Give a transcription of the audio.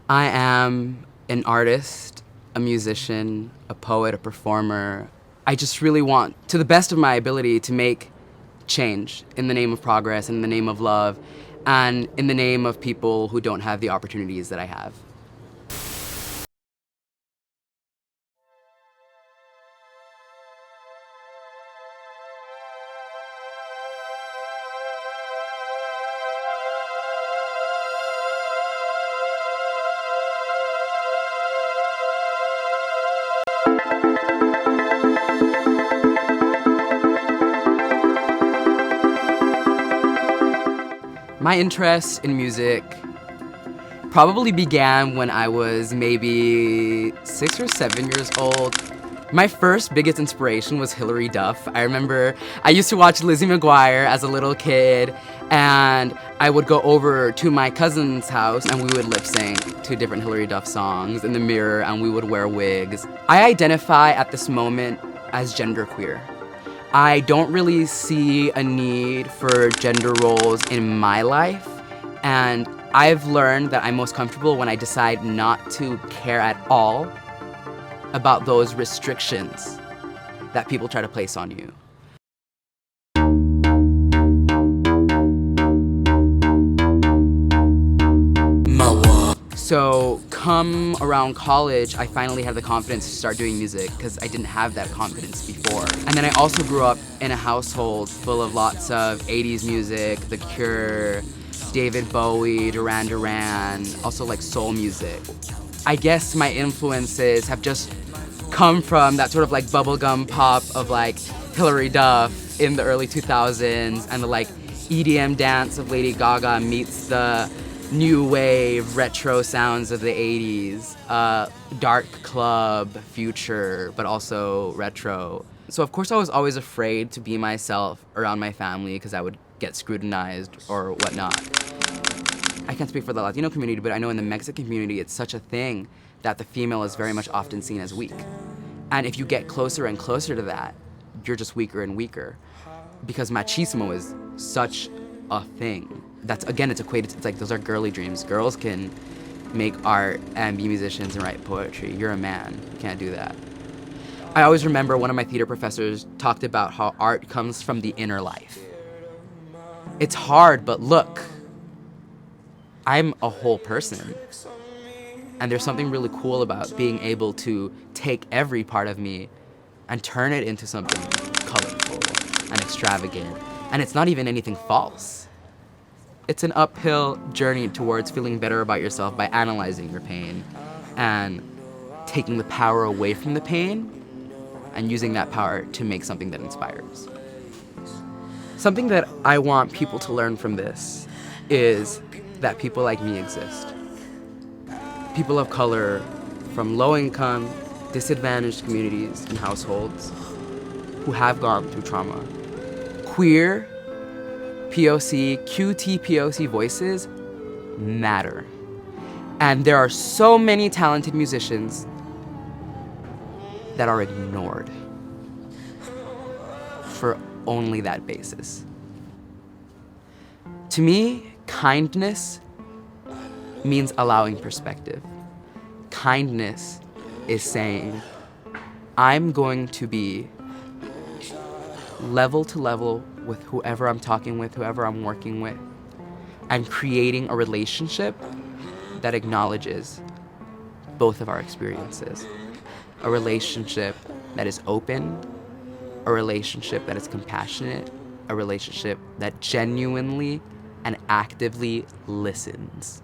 I am an artist, a musician, a poet, a performer. I just really want, to the best of my ability, to make change in the name of progress, in the name of love, and in the name of people who don't have the opportunities that I have. My interest in music probably began when I was maybe 6 or 7 years old. My first biggest inspiration was Hilary Duff. I remember I used to watch Lizzie McGuire as a little kid, and I would go over to my cousin's house and we would lip sync to different Hilary Duff songs in the mirror, and we would wear wigs. I identify at this moment as genderqueer. I don't really see a need for gender roles in my life, and I've learned that I'm most comfortable when I decide not to care at all about those restrictions that people try to place on you. So come around college, I finally had the confidence to start doing music because I didn't have that confidence before. And then I also grew up in a household full of lots of 80s music, The Cure, David Bowie, Duran Duran, also like soul music. I guess my influences have just come from that sort of like bubblegum pop of like Hilary Duff in the early 2000s, and the like EDM dance of Lady Gaga meets the new wave retro sounds of the 80s, dark club, future, but also retro. So of course I was always afraid to be myself around my family because I would get scrutinized or whatnot. I can't speak for the Latino community, but I know in the Mexican community it's such a thing that the female is very much often seen as weak. And if you get closer and closer to that, you're just weaker and weaker, because machismo is such a thing. That's, again, it's equated to, it's like, those are girly dreams. Girls can make art and be musicians and write poetry. You're a man, you can't do that. I always remember one of my theater professors talked about how art comes from the inner life. It's hard, but look, I'm a whole person. And there's something really cool about being able to take every part of me and turn it into something colorful and extravagant. And it's not even anything false. It's an uphill journey towards feeling better about yourself by analyzing your pain and taking the power away from the pain and using that power to make something that inspires. Something that I want people to learn from this is that people like me exist. People of color from low-income, disadvantaged communities and households who have gone through trauma. Queer, POC, QT-POC voices matter. And there are so many talented musicians that are ignored for only that basis. To me, kindness means allowing perspective. Kindness is saying, I'm going to be level to level with whoever I'm talking with, whoever I'm working with, and creating a relationship that acknowledges both of our experiences. A relationship that is open, a relationship that is compassionate, a relationship that genuinely and actively listens.